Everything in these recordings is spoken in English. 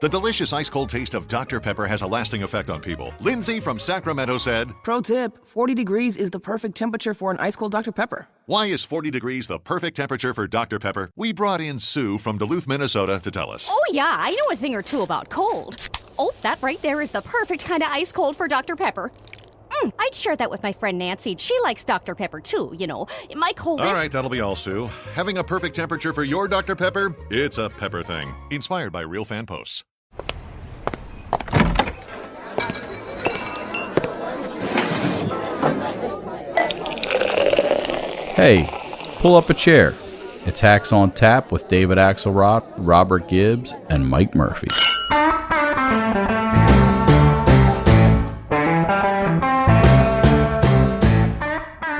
The delicious ice-cold taste of Dr. Pepper has a lasting effect on people. Lindsay from Sacramento said, Pro tip, 40 degrees is the perfect temperature for an ice-cold Dr. Pepper. why is 40 degrees the perfect temperature for Dr. Pepper? We brought in Sue from Duluth, Minnesota to tell us. Oh yeah, I know a thing or two about cold. Oh, that right there is the perfect kind of ice cold for Dr. Pepper. I'd share that with my friend Nancy. She likes Dr. Pepper too, you know. My coldest... All right, that'll be all, Sue. Having a perfect temperature for your Dr. Pepper? It's a pepper thing. Inspired by real fan posts. Hey, pull up a chair. It's Hacks on Tap with David Axelrod, Robert Gibbs, and Mike Murphy.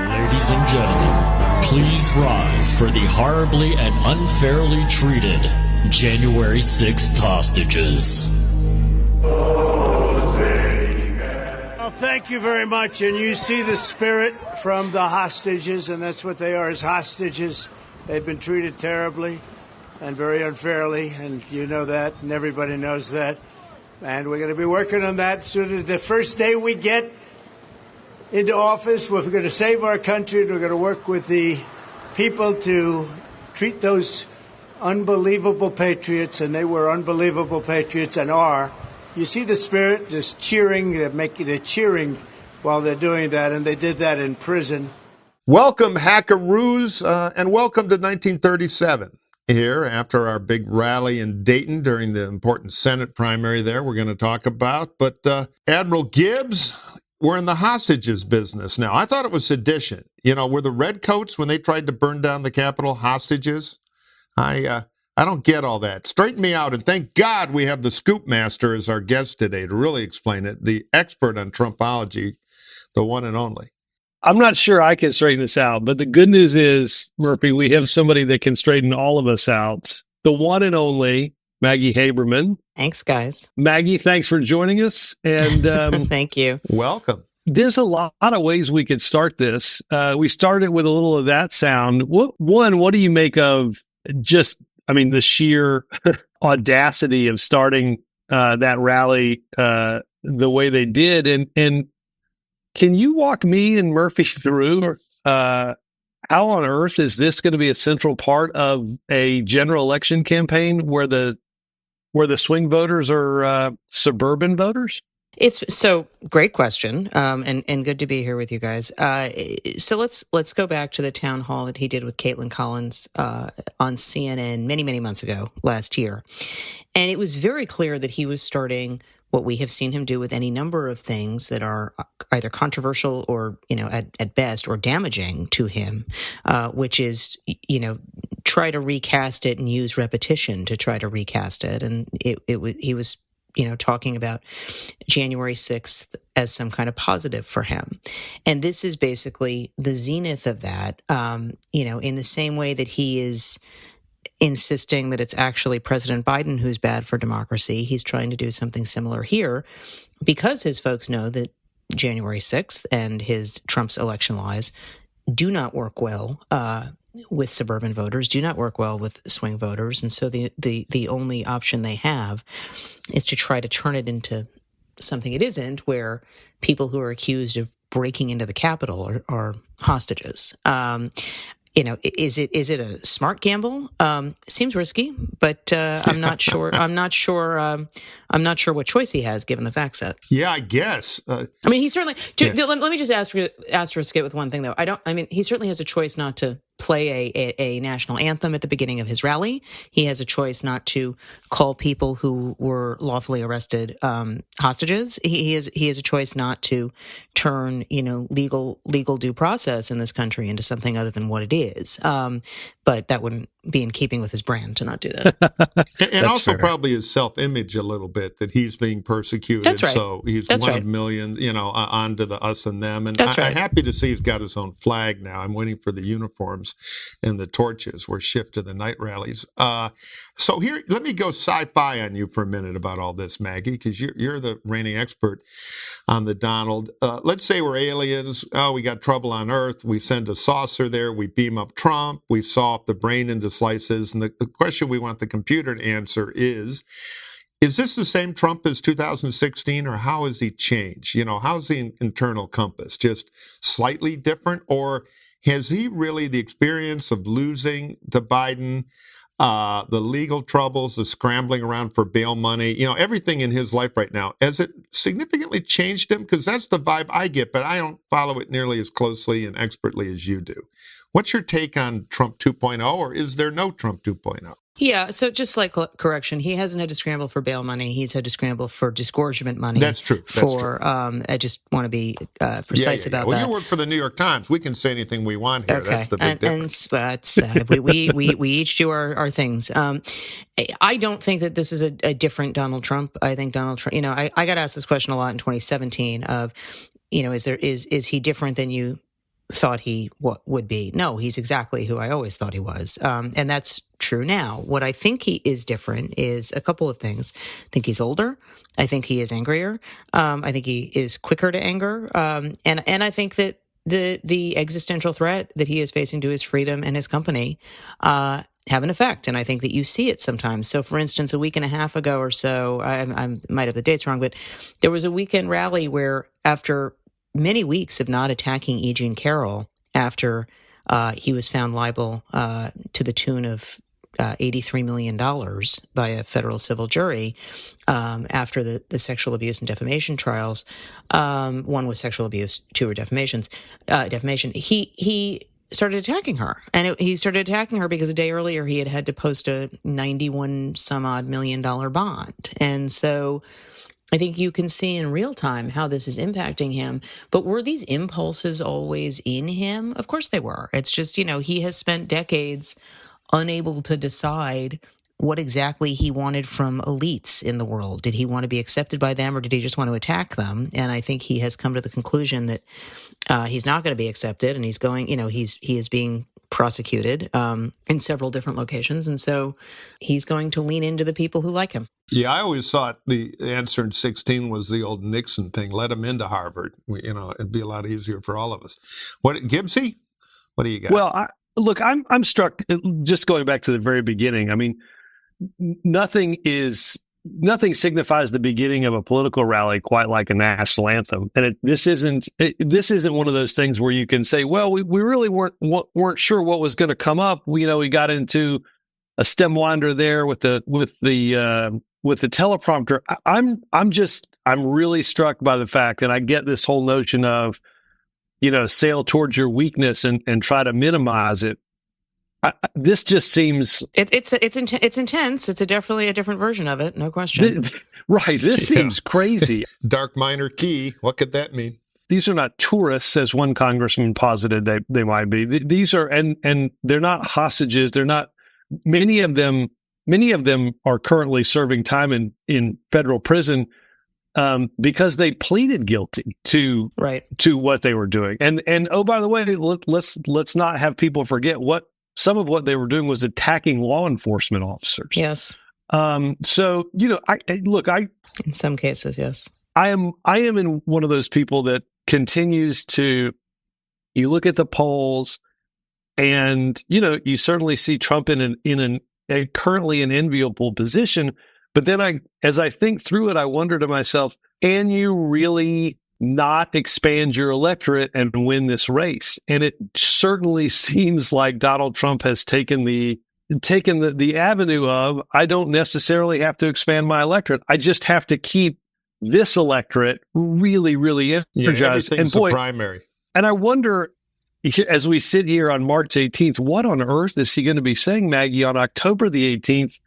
Ladies and gentlemen, please rise for the horribly and unfairly treated January 6th hostages. Well, thank you very much. And you see the spirit from the hostages, and that's what they are, as hostages. They've been treated terribly and very unfairly, and you know that, and everybody knows that. And we're going to be working on that soon as the first day we get into office. We're going to save our country. We're going to work with the people to treat those unbelievable patriots, and they were unbelievable patriots and are. You see the spirit just cheering, they're cheering while they're doing that, and they did that in prison. Welcome, Hackeroos, and welcome to 1937. Here, after our big rally in Dayton during the important Senate primary there we're going to talk about. But Admiral Gibbs, we're in the hostages business now. I thought it was sedition. You know, were the redcoats, when they tried to burn down the Capitol, hostages? I don't get all that. Straighten me out, and thank God we have the Scoop Master as our guest today to really explain it, the expert on Trumpology, the one and only. I'm not sure I can straighten this out, but the good news is, Murphy, we have somebody that can straighten all of us out. The one and only Maggie Haberman. Thanks, guys. Maggie, thanks for joining us. And thank you. Welcome. There's a lot of ways we could start this. We started with a little of that sound. What do you make of the sheer audacity of starting that rally the way they did? And can you walk me and Murphy through how on earth is this going to be a central part of a general election campaign where the swing voters are suburban voters? It's so great question, and good to be here with you guys. So let's go back to the town hall that he did with Caitlin Collins on CNN many months ago last year, and it was very clear that he was starting what we have seen him do with any number of things that are either controversial or, at best, or damaging to him, which is, try to recast it and use repetition to try to recast it. And he was talking about January 6th as some kind of positive for him. And this is basically the zenith of that, in the same way that he is insisting that it's actually President Biden who's bad for democracy. He's trying to do something similar here because his folks know that January 6th and his Trump's election lies do not work well with suburban voters, do not work well with swing voters. And so the only option they have is to try to turn it into something it isn't, where people who are accused of breaking into the Capitol are hostages. Is it a smart gamble? Seems risky, but I'm not sure. I'm not sure what choice he has given the fact set. Yeah, I guess. He certainly. Let me just asterisk it with one thing though. He certainly has a choice not to play a national anthem at the beginning of his rally. He has a choice not to call people who were lawfully arrested hostages. He has a choice not to turn legal due process in this country into something other than what it is. But that wouldn't be in keeping with his brand to not do that. and also fair. Probably his self-image a little bit, that he's being persecuted. That's right. So he's That's one right. of millions, onto the us and them. And That's right. I'm happy to see he's got his own flag now. I'm waiting for the uniforms and the torches were shift to the night rallies. So here, let me go sci-fi on you for a minute about all this, Maggie, because you're the reigning expert on the Donald. Let's say we're aliens. Oh, we got trouble on Earth. We send a saucer there. We beam up Trump. We saw up the brain into slices. And the question we want the computer to answer is Is this the same Trump as 2016, or how has he changed? How's the internal compass? Just slightly different, or has he really the experience of losing to Biden, the legal troubles, the scrambling around for bail money, everything in his life right now, has it significantly changed him? Because that's the vibe I get, but I don't follow it nearly as closely and expertly as you do. What's your take on Trump 2.0, or is there no Trump 2.0? Yeah, so just like correction, he hasn't had to scramble for bail money. He's had to scramble for disgorgement money. That's true. I just want to be precise about well, that. You work for the New York Times. We can say anything we want here. Okay. That's the big difference. We each do our things. I don't think that this is a different Donald Trump. I think Donald Trump, I got asked this question a lot in 2017 of, is he different than you thought he would be? No, he's exactly who I always thought he was. And that's true now. What I think he is different is a couple of things. I think he's older. I think he is angrier. I think he is quicker to anger. And I think that the existential threat that he is facing to his freedom and his company have an effect. And I think that you see it sometimes. So, for instance, a week and a half ago or so, I might have the dates wrong, but there was a weekend rally where, after many weeks of not attacking E. Jean Carroll, after he was found liable to the tune of $83 million by a federal civil jury after the sexual abuse and defamation trials. One was sexual abuse, two were defamation. He started attacking her. And he started attacking her because a day earlier he had to post a $91 million bond. And so I think you can see in real time how this is impacting him. But were these impulses always in him? Of course they were. It's just, he has spent decades unable to decide what exactly he wanted from elites in the world. Did he want to be accepted by them, or did he just want to attack them? And I think he has come to the conclusion that he's not going to be accepted, and he's going, he is being prosecuted in several different locations. And so he's going to lean into the people who like him. Yeah, I always thought the answer in 16 was the old Nixon thing. Let him into Harvard. It'd be a lot easier for all of us. Gibbsy? What do you got? Well, I'm struck, just going back to the very beginning. I mean, nothing signifies the beginning of a political rally quite like a national anthem. And this isn't one of those things where you can say, well, we really weren't sure what was going to come up. We got into a stem winder there with the teleprompter. I'm really struck by the fact, and I get this whole notion of, sail towards your weakness and try to minimize it. This just seems it's intense. It's definitely a different version of it, no question. Right. This seems crazy. Dark minor key. What could that mean? These are not tourists, as one congressman posited they might be. These are and they're not hostages. They're not. Many of them are currently serving time in federal prison because they pleaded guilty to what they were doing. And oh, by the way, let's not have people forget some of what they were doing was attacking law enforcement officers. Yes. So, I in some cases, yes. I am in one of those people that continues to, you look at the polls and, you certainly see Trump in a currently an enviable position. But then as I think through it, I wonder to myself, can you really not expand your electorate and win this race? And it certainly seems like Donald Trump has taken the avenue of, I don't necessarily have to expand my electorate. I just have to keep this electorate really, really energized. And boy, primary. And I wonder, as we sit here on March 18th, what on earth is he going to be saying, Maggie, on October the 18th,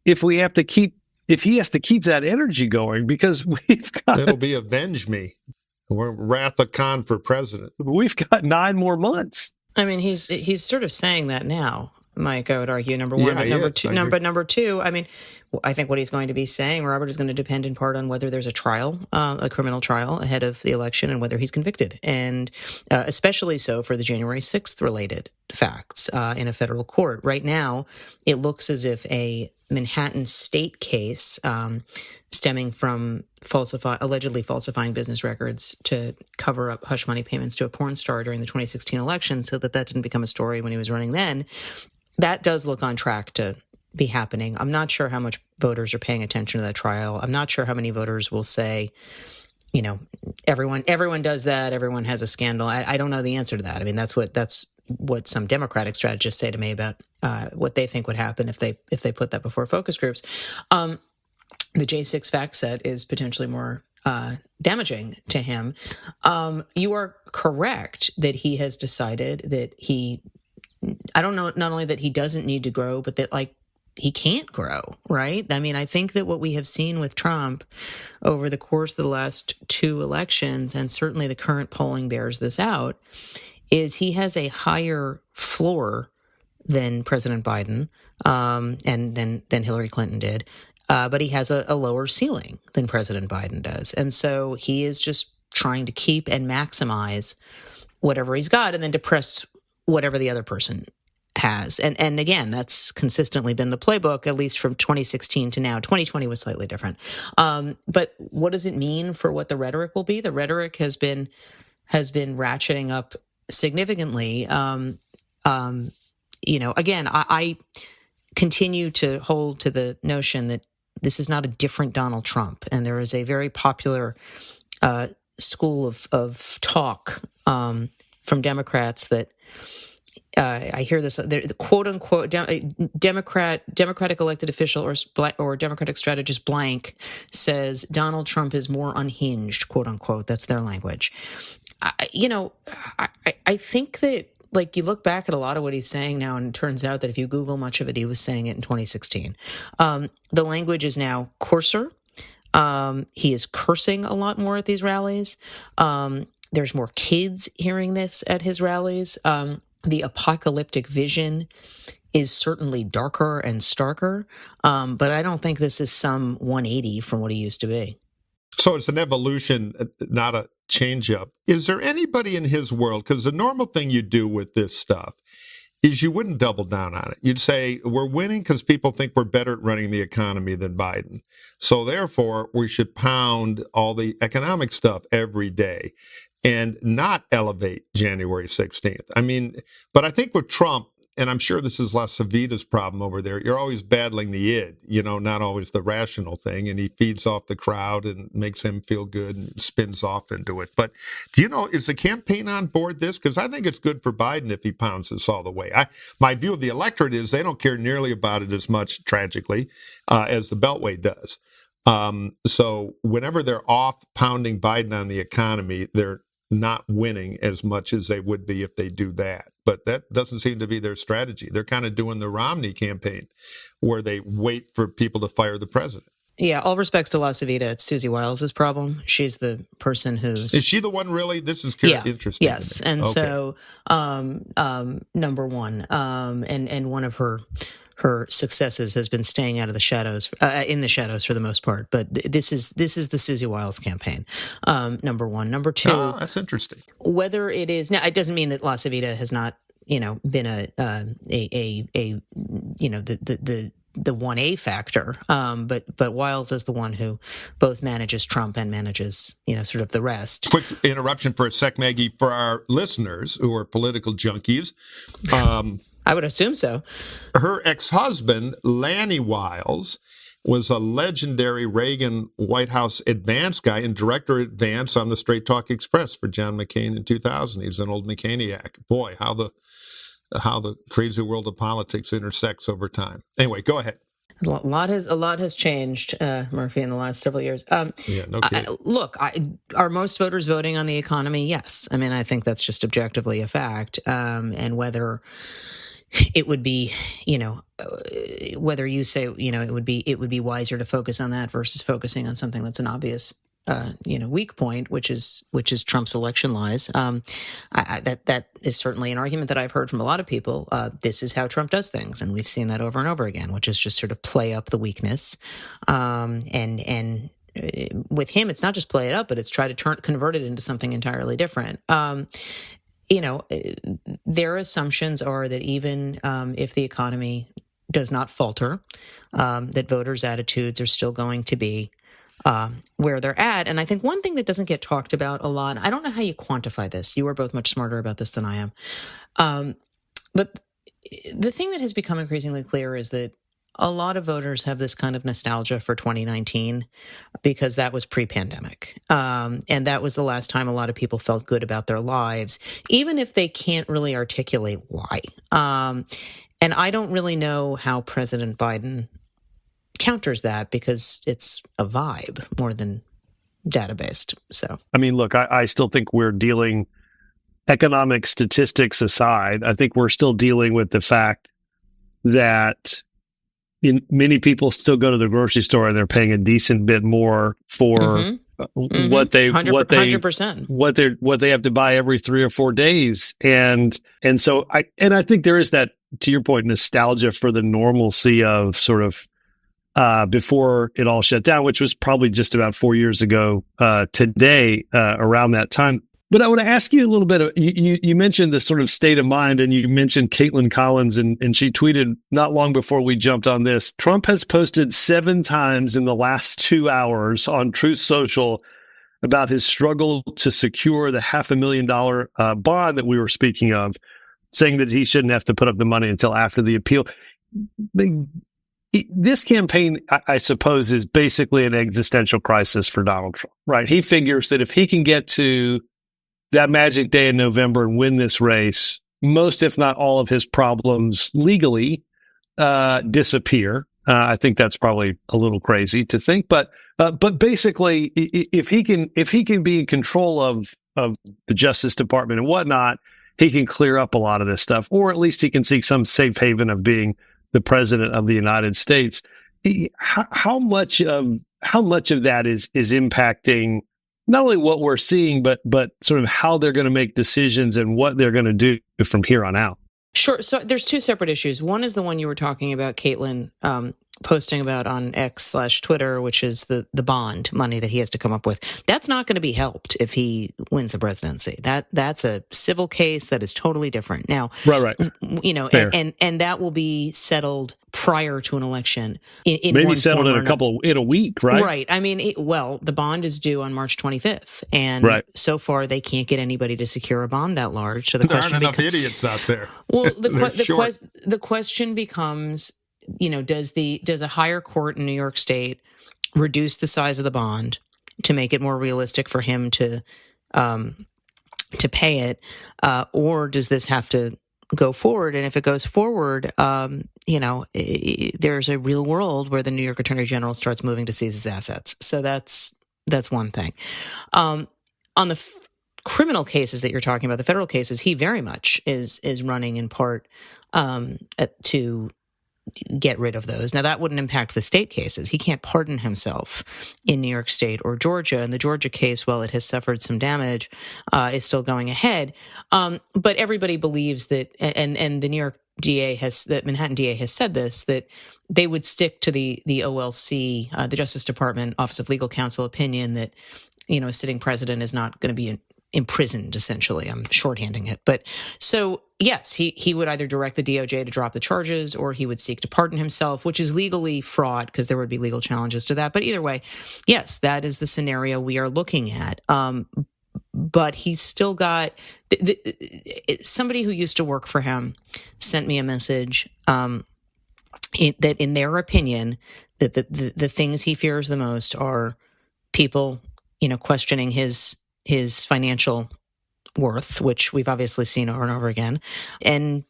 if he has to keep that energy going? Because it'll be avenge me. We're Wrath of Khan for president. We've got 9 more months. I mean, he's sort of saying that now, Mike, I would argue, number one. But number two, I mean, I think what he's going to be saying, Robert, is going to depend in part on whether there's a trial, a criminal trial ahead of the election, and whether he's convicted. And especially so for the January 6th related facts in a federal court. Right now, it looks as if a Manhattan state case stemming from allegedly falsifying business records to cover up hush money payments to a porn star during the 2016 election so that didn't become a story when he was running then. That does look on track to be happening. I'm not sure how much voters are paying attention to that trial. I'm not sure how many voters will say, everyone does that. Everyone has a scandal. I don't know the answer to that. I mean, that's what some Democratic strategists say to me about what they think would happen if they put that before focus groups. The J6 fact set is potentially more damaging to him. You are correct that he has decided that I don't know, not only that he doesn't need to grow, but that he can't grow, right? I mean, I think that what we have seen with Trump over the course of the last 2 elections, and certainly the current polling bears this out, is he has a higher floor than President Biden and than Hillary Clinton did, but he has a lower ceiling than President Biden does. And so he is just trying to keep and maximize whatever he's got and then depress whatever the other person has. And again, that's consistently been the playbook, at least from 2016 to now. 2020 was slightly different. But what does it mean for what the rhetoric will be? The rhetoric has been ratcheting up significantly. Again, I continue to hold to the notion that this is not a different Donald Trump. And there is a very popular school of talk from Democrats that I hear this, the quote unquote Democratic elected official or Democratic strategist blank says Donald Trump is more unhinged, quote unquote. That's their language. I think that you look back at a lot of what he's saying now, and it turns out that if you Google much of it, he was saying it in 2016. The language is now coarser. He is cursing a lot more at these rallies. There's more kids hearing this at his rallies. The apocalyptic vision is certainly darker and starker, but I don't think this is some 180 from what he used to be. So it's an evolution, not a change up. Is there anybody in his world? Because the normal thing you do with this stuff is you wouldn't double down on it. You'd say, we're winning because people think we're better at running the economy than Biden. So therefore, we should pound all the economic stuff every day and not elevate January 16th. I mean, but I think with Trump, and I'm sure this is La Savita's problem over there, you're always battling the id, not always the rational thing, and he feeds off the crowd and makes him feel good and spins off into it. But is the campaign on board this? Because I think it's good for Biden if he pounds this all the way. My view of the electorate is they don't care nearly about it as much, tragically, as the Beltway does. So whenever they're off pounding Biden on the economy, they're not winning as much as they would be if they do that. But that doesn't seem to be their strategy. They're kind of doing the Romney campaign where they wait for people to fire the president. Yeah, all respects to La Savita, it's Susie Wiles' problem. She's the person who's... Is she the one really? This is interesting. Yes, and okay. So number one, and one of her successes has been staying out of the shadows, in the shadows for the most part. But this is the Susie Wiles campaign. Number one. Number two. Oh, that's interesting. Whether it is now, it doesn't mean that La Savita has not, been the 1A factor. But Wiles is the one who both manages Trump and manages, sort of the rest. Quick interruption for a sec, Maggie, for our listeners who are political junkies. I would assume so. Her ex-husband, Lanny Wiles, was a legendary Reagan White House advance guy and director advance on the Straight Talk Express for John McCain in 2000. He's an old McCainiac. Boy, how the crazy world of politics intersects over time. Anyway, go ahead. A lot has changed, Murphy, in the last several years. Yeah, no kidding. Look, are most voters voting on the economy? Yes. I mean, I think that's just objectively a fact. And whether it would be, whether you say, it would be wiser to focus on that versus focusing on something that's an obvious, weak point, which is Trump's election lies. That is certainly an argument that I've heard from a lot of people. This is how Trump does things, and we've seen that over and over again, which is just sort of play up the weakness. And with him, it's not just play it up, but it's try to convert it into something entirely different. Their assumptions are that even if the economy does not falter, that voters' attitudes are still going to be where they're at. And I think one thing that doesn't get talked about a lot, I don't know how you quantify this. You are both much smarter about this than I am. But the thing that has become increasingly clear is that a lot of voters have this kind of nostalgia for 2019 because that was pre-pandemic. And that was the last time a lot of people felt good about their lives, even if they can't really articulate why. And I don't really know how President Biden counters that because it's a vibe more than data-based. So, I mean, look, I still think we're dealing, economic statistics aside, I think we're still dealing with the fact that many people still go to the grocery store and they're paying a decent bit more for what they 100%. what they have to buy every 3 or 4 days, and so I think there is that, to your point, nostalgia for the normalcy of sort of before it all shut down, which was probably just about 4 years ago today, around that time. But I want to ask you a little bit of, you mentioned this sort of state of mind, and you mentioned Caitlin Collins, and she tweeted not long before we jumped on this, Trump has posted 7 times in the last 2 hours on Truth Social about his struggle to secure the $500,000 bond that we were speaking of, saying that he shouldn't have to put up the money until after the appeal. This campaign, I suppose, is basically an existential crisis for Donald Trump, right? He figures that if he can get to that magic day in November and win this race, most, if not all, of his problems legally disappear. I think that's probably a little crazy to think, but basically, if he can be in control of the Justice Department and whatnot, he can clear up a lot of this stuff, or at least he can seek some safe haven of being the president of the United States. How much of that is impacting not only what we're seeing, but sort of how they're going to make decisions and what they're going to do from here on out? Sure. So there's 2 separate issues. One is the one you were talking about, Caitlin, posting about on X/Twitter, which is the bond money that he has to come up with. That's not going to be helped if he wins the presidency. That's a civil case that is totally different. Now, right. You know, and that will be settled prior to an election. In maybe settled in a week, right? Right. I mean, the bond is due on March 25th, and so far they can't get anybody to secure a bond that large. So there aren't enough idiots out there. Well, the question becomes, you know, does a higher court in New York State reduce the size of the bond to make it more realistic for him to pay it, or does this have to go forward? And if it goes forward, you know, there's a real world where the New York Attorney General starts moving to seize his assets. So that's one thing. On the criminal cases that you're talking about, the federal cases, he very much is running in part to get rid of those. Now, that wouldn't impact the state cases. He can't pardon himself in New York State or Georgia. And the Georgia case, while it has suffered some damage, is still going ahead. But everybody believes that, and the New York DA the Manhattan DA has said this, that they would stick to the OLC, the Justice Department Office of Legal Counsel opinion that, you know, a sitting president is not going to be imprisoned, essentially. I'm shorthanding it. But so, yes, he would either direct the DOJ to drop the charges, or he would seek to pardon himself, which is legally fraught because there would be legal challenges to that. But either way, yes, that is the scenario we are looking at. But he's still got somebody who used to work for him sent me a message that in their opinion, that the things he fears the most are people, you know, questioning his financial worth, which we've obviously seen over and over again, and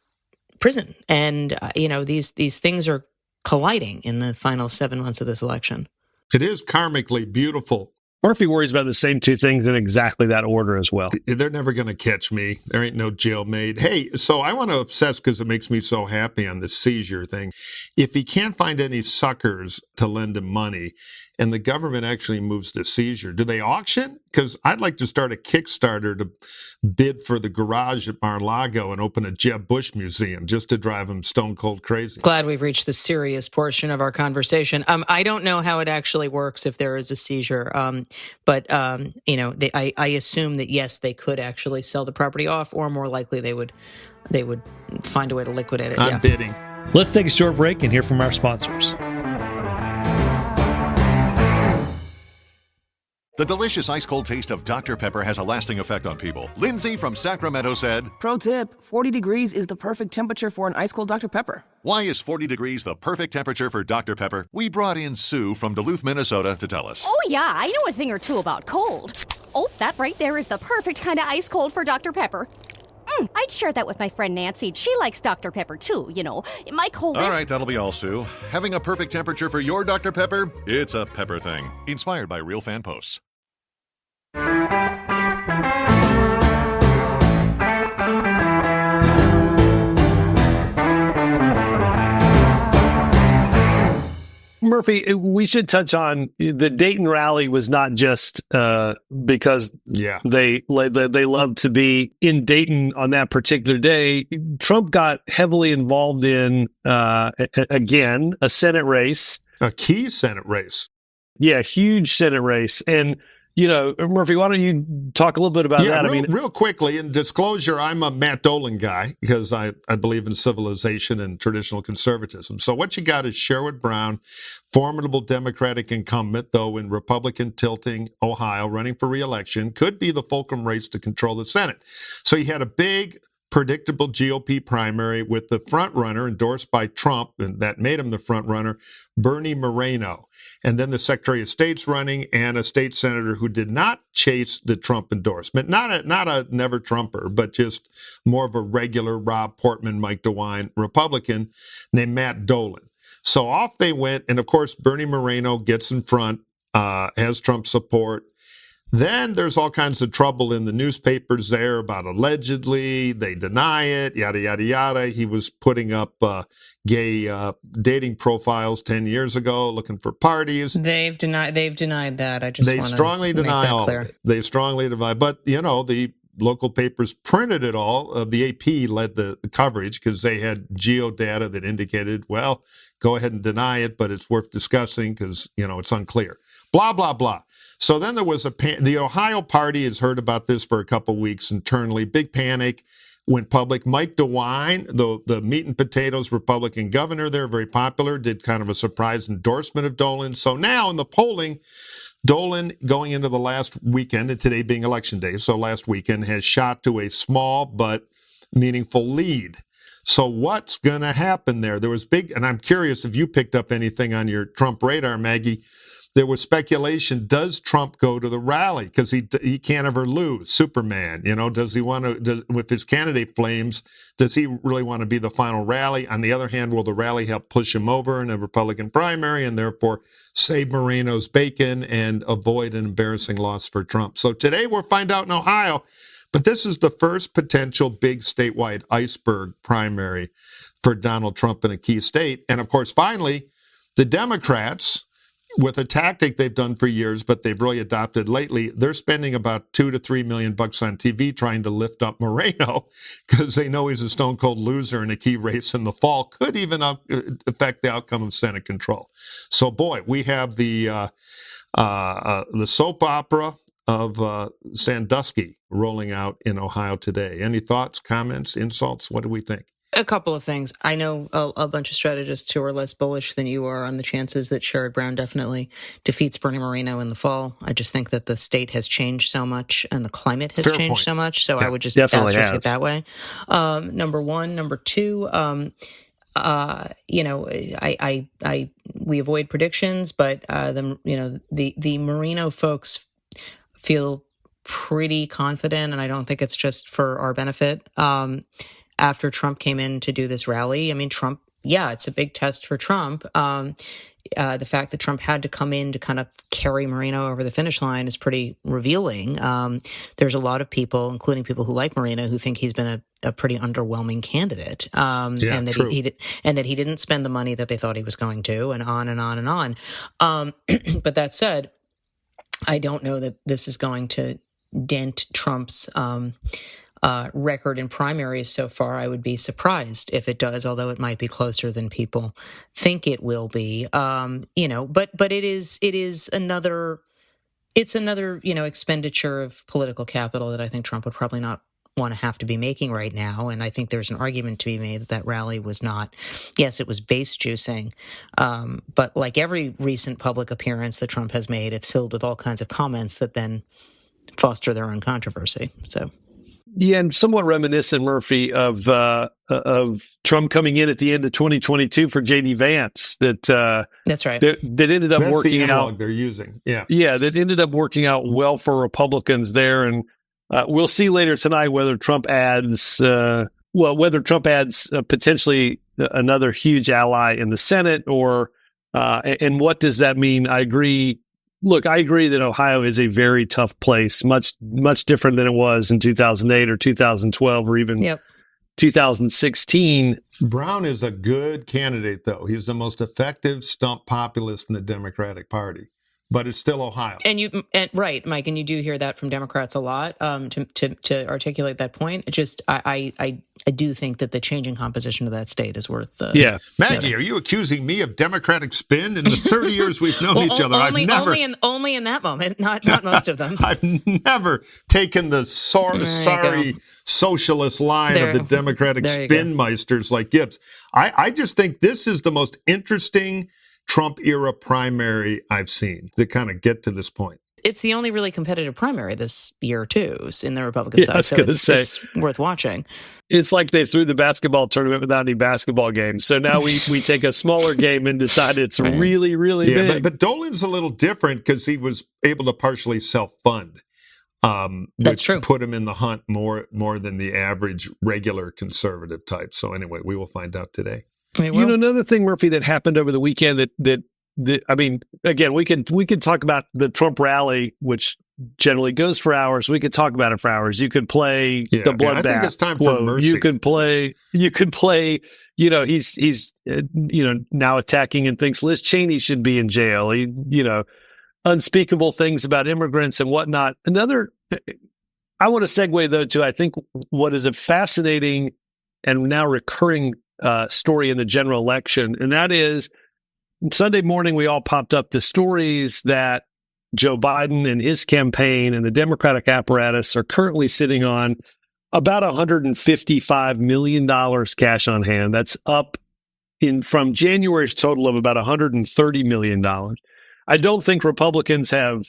prison. And, you know, these things are colliding in the final 7 months of this election. It is karmically beautiful. Murphy worries about the same 2 things in exactly that order as well. They're never going to catch me. There ain't no jailmaid. Hey, so I want to obsess, because it makes me so happy, on the seizure thing. If he can't find any suckers to lend him money, and the government actually moves to seizure, do they auction? Because I'd like to start a Kickstarter to bid for the garage at Mar-a-Lago and open a Jeb Bush museum just to drive him stone cold crazy. Glad we've reached the serious portion of our conversation. I don't know how it actually works if there is a seizure, but you know, I assume that yes, they could actually sell the property off, or more likely they would find a way to liquidate it. I'm bidding. Let's take a short break and hear from our sponsors. The delicious ice-cold taste of Dr. Pepper has a lasting effect on people. Lindsay from Sacramento said, Pro tip, 40 degrees is the perfect temperature for an ice cold Dr. Pepper. why is 40 degrees the perfect temperature for Dr. Pepper? We brought in Sue from Duluth, Minnesota to tell us. Oh, yeah, I know a thing or two about cold. Oh, that right there is the perfect kind of ice cold for Dr. Pepper. I'd share that with my friend Nancy. She likes Dr. Pepper, too, you know. My cold All is... right, that'll be all, Sue. Having a perfect temperature for your Dr. Pepper? It's a pepper thing. Inspired by real fan posts. Murphy, we should touch on the Dayton rally was not just because they love to be in Dayton on that particular day. Trump got heavily involved in, again, a Senate race. A key Senate race. Yeah, huge Senate race. And, you know, Murphy, why don't you talk a little bit about that? Real quickly, in disclosure, I'm a Matt Dolan guy because I believe in civilization and traditional conservatism. So what you got is Sherwood Brown, formidable Democratic incumbent, though in Republican tilting Ohio, running for re-election, could be the fulcrum race to control the Senate. So you had a big, predictable GOP primary with the front runner endorsed by Trump, and that made him the front runner, Bernie Moreno. And then the Secretary of State's running and a state senator who did not chase the Trump endorsement. Not a never Trumper, but just more of a regular Rob Portman, Mike DeWine Republican named Matt Dolan. So off they went. And of course, Bernie Moreno gets in front, has Trump support. Then there's all kinds of trouble in the newspapers there about allegedly, they deny it, yada, yada, yada. He was putting up gay dating profiles 10 years ago, looking for parties. They've denied that. They strongly deny all of it. They strongly deny. But, you know, the local papers printed it all. The AP led the coverage because they had geodata that indicated, well, go ahead and deny it, but it's worth discussing because, you know, it's unclear. Blah, blah, blah. So then there was the Ohio party has heard about this for a couple of weeks internally. Big panic went public. Mike DeWine, the meat and potatoes Republican governor there, very popular, did kind of a surprise endorsement of Dolan. So now in the polling, Dolan, going into the last weekend, and today being election day, so last weekend, has shot to a small but meaningful lead. So what's going to happen there? There was big, and I'm curious if you picked up anything on your Trump radar, Maggie. There was speculation, does Trump go to the rally? Because he can't ever lose. Superman, you know, does he want to, with his candidate flames, does he really want to be the final rally? On the other hand, will the rally help push him over in a Republican primary and therefore save Moreno's bacon and avoid an embarrassing loss for Trump? So today we'll find out in Ohio, but this is the first potential big statewide iceberg primary for Donald Trump in a key state. And of course, finally, the Democrats, with a tactic they've done for years, but they've really adopted lately, they're spending about $2 to $3 million on TV trying to lift up Moreno because they know he's a stone cold loser in a key race in the fall, could even affect the outcome of Senate control. So, boy, we have the soap opera of Sandusky rolling out in Ohio today. Any thoughts, comments, insults? What do we think? A couple of things. I know a bunch of strategists who are less bullish than you are on the chances that Sherrod Brown definitely defeats Bernie Moreno in the fall. I just think that the state has changed so much and the climate has changed so much. So I would just asterisk it that way. Number one. Number two, you know, we avoid predictions, but the Moreno folks feel pretty confident, and I don't think it's just for our benefit. After Trump came in to do this rally, I mean, Trump, it's a big test for Trump. The fact that Trump had to come in to kind of carry Moreno over the finish line is pretty revealing. There's a lot of people, including people who like Moreno, who think he's been a pretty underwhelming candidate, and that he didn't spend the money that they thought he was going to, and on and on and on. But that said, I don't know that this is going to dent Trump's record in primaries so far. I would be surprised if it does, although it might be closer than people think it will be. But it's another expenditure of political capital that I think Trump would probably not want to have to be making right now. And I think there's an argument to be made that that rally was not, yes, it was base juicing, but like every recent public appearance that Trump has made, it's filled with all kinds of comments that then foster their own controversy. So. Yeah, and somewhat reminiscent, Murphy, of Trump coming in at the end of 2022 for J.D. Vance. That's right. That ended up working the analog out. They're using, yeah, that ended up working out well for Republicans there, and we'll see later tonight whether Trump adds, potentially another huge ally in the Senate, or and what does that mean? I agree. Look, I agree that Ohio is a very tough place, much different than it was in 2008 or 2012 or even 2016. Brown is a good candidate, though. He's the most effective stump populist in the Democratic Party, but it's still Ohio. And right, Mike, and you do hear that from Democrats a lot. To articulate that point, I do think that the changing composition of that state is worth. Maggie, are you accusing me of Democratic spin? In the 30 years we've known each other, only in that moment, not most of them. I've never taken the sorry socialist line of the Democratic spinmeisters like Gibbs. I just think this is the most interesting Trump era primary I've seen to kind of get to this point. It's the only really competitive primary this year, too, in the Republican side. So it's worth watching. It's like they threw the basketball tournament without any basketball games. So now we take a smaller game and decide it's really, really big. But Dolan's a little different because he was able to partially self-fund. That's true. Put him in the hunt more than the average regular conservative type. So anyway, we will find out today. Another thing, Murphy, that happened over the weekend that I mean, again, we could talk about the Trump rally, which generally goes for hours. We could talk about it for hours. You could play the bloodbath. I think it's time for mercy. You could play. He's now attacking and thinks Liz Cheney should be in jail. Unspeakable things about immigrants and whatnot. I want to segue though to I think what is a fascinating and now recurring story in the general election, and that is Sunday morning we all popped up to stories that Joe Biden and his campaign and the Democratic apparatus are currently sitting on about $155 million cash on hand. That's up from January's total of about $130 million. I don't think Republicans have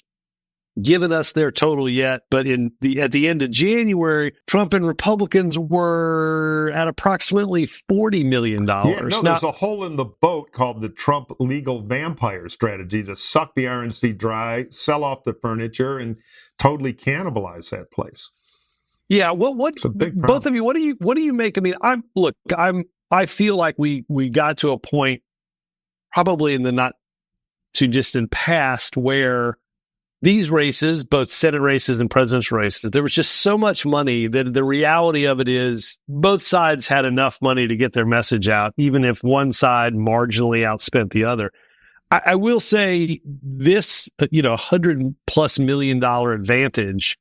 given us their total yet, but at the end of January, Trump and Republicans were at approximately $40 million. There's a hole in the boat called the Trump legal vampire strategy to suck the RNC dry, sell off the furniture, and totally cannibalize that place. Yeah, it's a big problem. Both of you, what do you make? I mean, I feel like we got to a point probably in the not too distant past where these races, both Senate races and presidential races, there was just so much money that the reality of it is both sides had enough money to get their message out, even if one side marginally outspent the other. I will say this, $100+ million advantage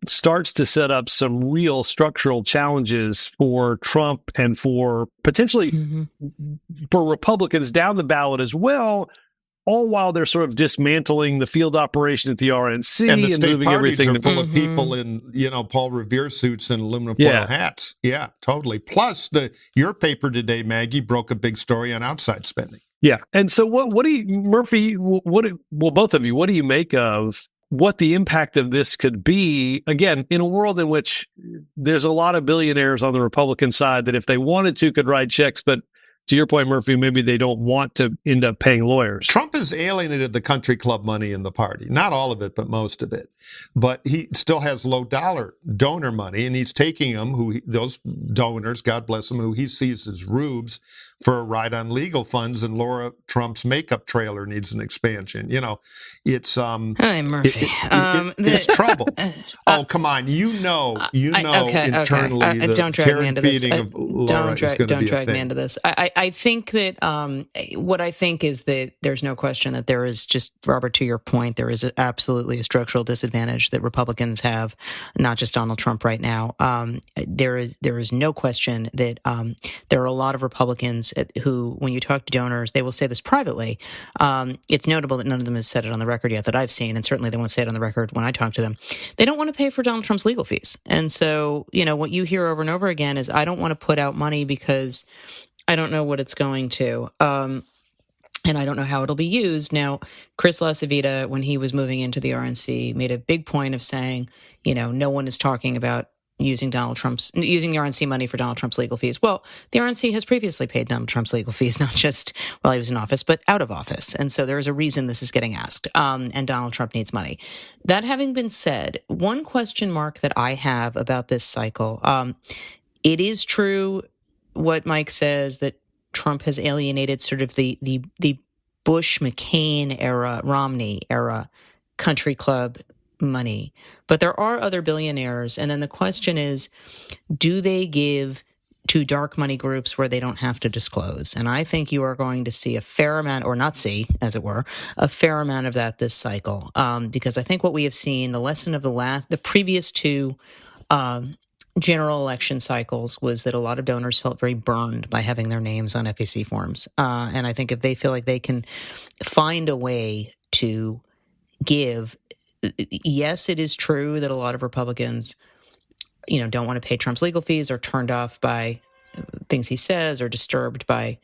starts to set up some real structural challenges for Trump and for potentially for Republicans down the ballot as well. All while they're sort of dismantling the field operation at the RNC and the state moving parties everything are full of people in, Paul Revere suits and aluminum foil hats. Yeah, totally. Plus, your paper today, Maggie, broke a big story on outside spending. Yeah, and so what do you, Murphy? Both of you, what do you make of what the impact of this could be? Again, in a world in which there's a lot of billionaires on the Republican side that, if they wanted to, could write checks, but to your point, Murphy, maybe they don't want to end up paying lawyers. Trump has alienated the country club money in the party. Not all of it, but most of it. But he still has low dollar donor money, and he's taking them, those donors, God bless them, who he sees as rubes, for a ride on legal funds, and Laura Trump's makeup trailer needs an expansion. It's Hi, Murphy. it's trouble. Come on, internally don't drag me into this. of Laura is going to be a thing. Me into this. I I think that what I think is that there's no question that there is just, Robert, to your point, there is absolutely a structural disadvantage that Republicans have, not just Donald Trump right now. There is no question that there are a lot of Republicans who, when you talk to donors, they will say this privately. It's notable that none of them has said it on the record yet that I've seen, and certainly they won't say it on the record when I talk to them. They don't want to pay for Donald Trump's legal fees. And so, what you hear over and over again is, I don't want to put out money because I don't know what it's going to. And I don't know how it'll be used. Now, Chris LaCivita, when he was moving into the RNC, made a big point of saying, no one is talking about using the RNC money for Donald Trump's legal fees. Well, the RNC has previously paid Donald Trump's legal fees, not just while he was in office, but out of office. And so there is a reason this is getting asked, and Donald Trump needs money. That having been said, one question mark that I have about this cycle, it is true what Mike says, that Trump has alienated sort of the Bush-McCain era, Romney era country club money. But there are other billionaires. And then the question is, do they give to dark money groups where they don't have to disclose? And I think you are going to see a fair amount, or not see, as it were, a fair amount of that this cycle. Because I think what we have seen, the lesson of the previous two general election cycles was that a lot of donors felt very burned by having their names on FEC forms. And I think if they feel like they can find a way to give, yes, it is true that a lot of Republicans, don't want to pay Trump's legal fees, or turned off by things he says, or disturbed by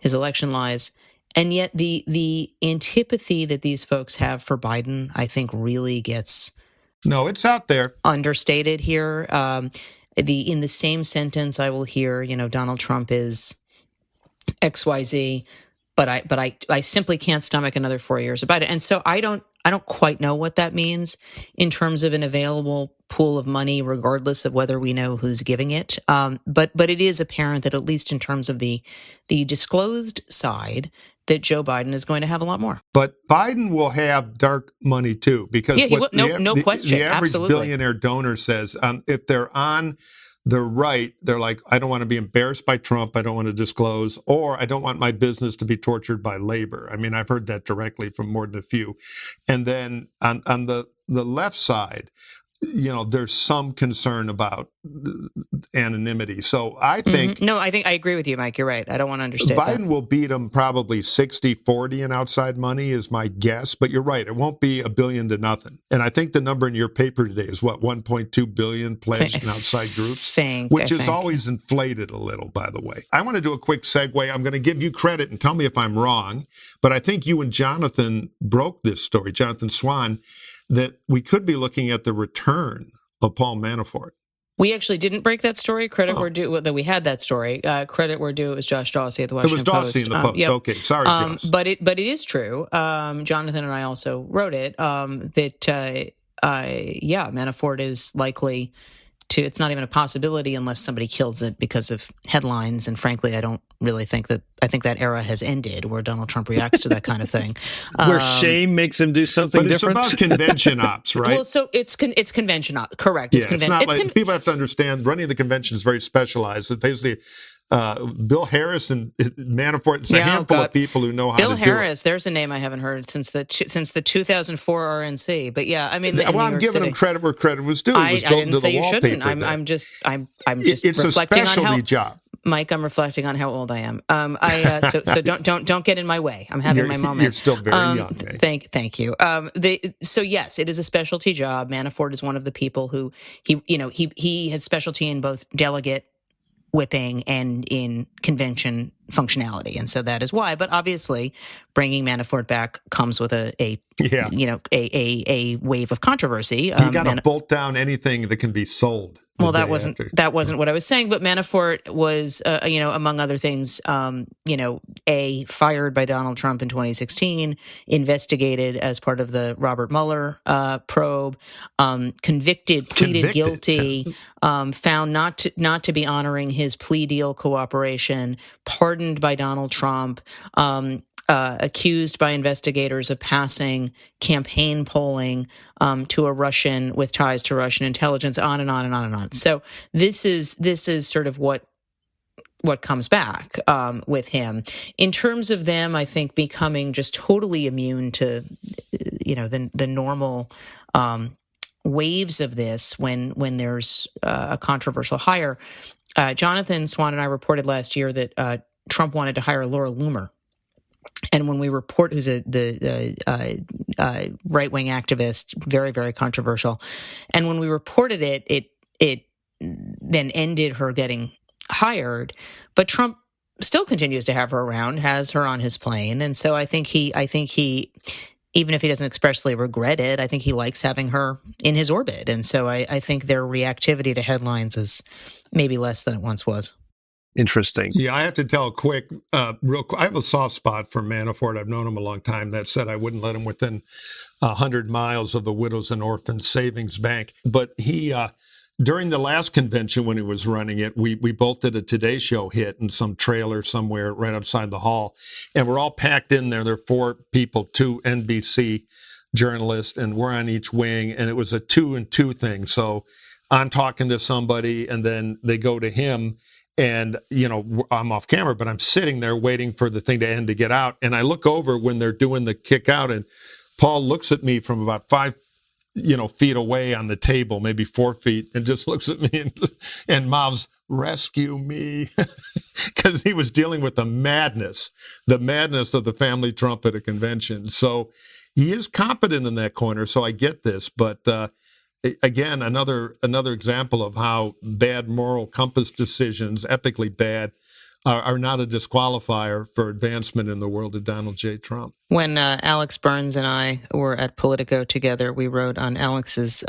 his election lies. And yet the antipathy that these folks have for Biden, I think, really gets... No, it's out there. Understated here. In the same sentence, I will hear, Donald Trump is XYZ, but I simply can't stomach another 4 years about it. And so I don't quite know what that means in terms of an available pool of money, regardless of whether we know who's giving it. But it is apparent that, at least in terms of the disclosed side, that Joe Biden is going to have a lot more. But Biden will have dark money too, because no question. The average Absolutely. billionaire donor says, if they're on the right, they're like, I don't want to be embarrassed by Trump, I don't want to disclose, or I don't want my business to be tortured by labor. I mean, I've heard that directly from more than a few. And then on the left side, there's some concern about anonymity. So I think... No, I think I agree with you, Mike. You're right. I don't want to understate Biden that. will beat him probably 60-40 in outside money is my guess. But you're right. It won't be $1 billion to nothing. And I think the number in your paper today is what, $1.2 billion pledged in outside groups? Which is always inflated a little, by the way. I want to do a quick segue. I'm going to give you credit and tell me if I'm wrong. But I think you and Jonathan broke this story, Jonathan Swan, that we could be looking at the return of Paul Manafort. We actually didn't break that story. Credit where due that we had that story. Credit where due, it was Josh Dawsey at the Washington Post. It was Dawsey in the Post. Yep. Okay, sorry, Josh. But it is true. Jonathan and I also wrote it that Manafort is likely to. It's not even a possibility unless somebody kills it because of headlines. And frankly, I don't really think that. I think that era has ended where Donald Trump reacts to that kind of thing. Where shame makes him do something different. But it's about convention ops, right? Well, so it's convention ops. Correct. Yeah, it's not like people have to understand running the convention is very specialized. It's basically Bill Harris and Manafort. It's a handful of people who know how to do it. Bill Harris, there's a name I haven't heard since the 2004 RNC. But yeah, I mean, I'm giving him credit where credit was due. I didn't say you shouldn't. I'm just it's reflecting a specialty job. Mike, I'm reflecting on how old I am. So don't get in my way. I'm having my moment. You're still very young. Thank you. So yes, it is a specialty job. Manafort is one of the people who he has specialty in both delegate whipping and in convention functionality, and so that is why. But obviously, bringing Manafort back comes with a wave of controversy. You got to bolt down anything that can be sold. Well, that wasn't what I was saying. But Manafort was, among other things, fired by Donald Trump in 2016, investigated as part of the Robert Mueller probe, convicted, pleaded guilty, found not to be honoring his plea deal cooperation, pardoned by Donald Trump. Accused by investigators of passing campaign polling to a Russian with ties to Russian intelligence, on and on and on and on. So this is sort of what what comes back with him. In terms of them, I think becoming just totally immune to, the normal waves of this when there's a controversial hire. Jonathan Swan and I reported last year that Trump wanted to hire Laura Loomer. And when we report, who's the right-wing activist, very, very controversial. And when we reported it then ended her getting hired. But Trump still continues to have her around, has her on his plane. And so I think he, even if he doesn't expressly regret it, I think he likes having her in his orbit. And so I think their reactivity to headlines is maybe less than it once was. Interesting. Yeah, I have to tell real quick. I have a soft spot for Manafort. I've known him a long time. That said, I wouldn't let him within 100 miles of the Widows and Orphans Savings Bank. But he, during the last convention when he was running it, we both did a Today Show hit in some trailer somewhere right outside the hall. And we're all packed in there. There are 4 people, 2 NBC journalists, and we're on each wing. And it was a 2-and-2 thing. So I'm talking to somebody, and then they go to him. And, I'm off camera, but I'm sitting there waiting for the thing to end to get out. And I look over when they're doing the kick out, and Paul looks at me from about 5, feet away on the table, maybe 4 feet, and just looks at me and mouths, "Rescue me," because he was dealing with the madness of the family Trump at a convention. So he is competent in that corner. So I get this, but, again, another example of how bad moral compass decisions, epically bad, are not a disqualifier for advancement in the world of Donald J. Trump. When Alex Burns and I were at Politico together, we wrote on Alex's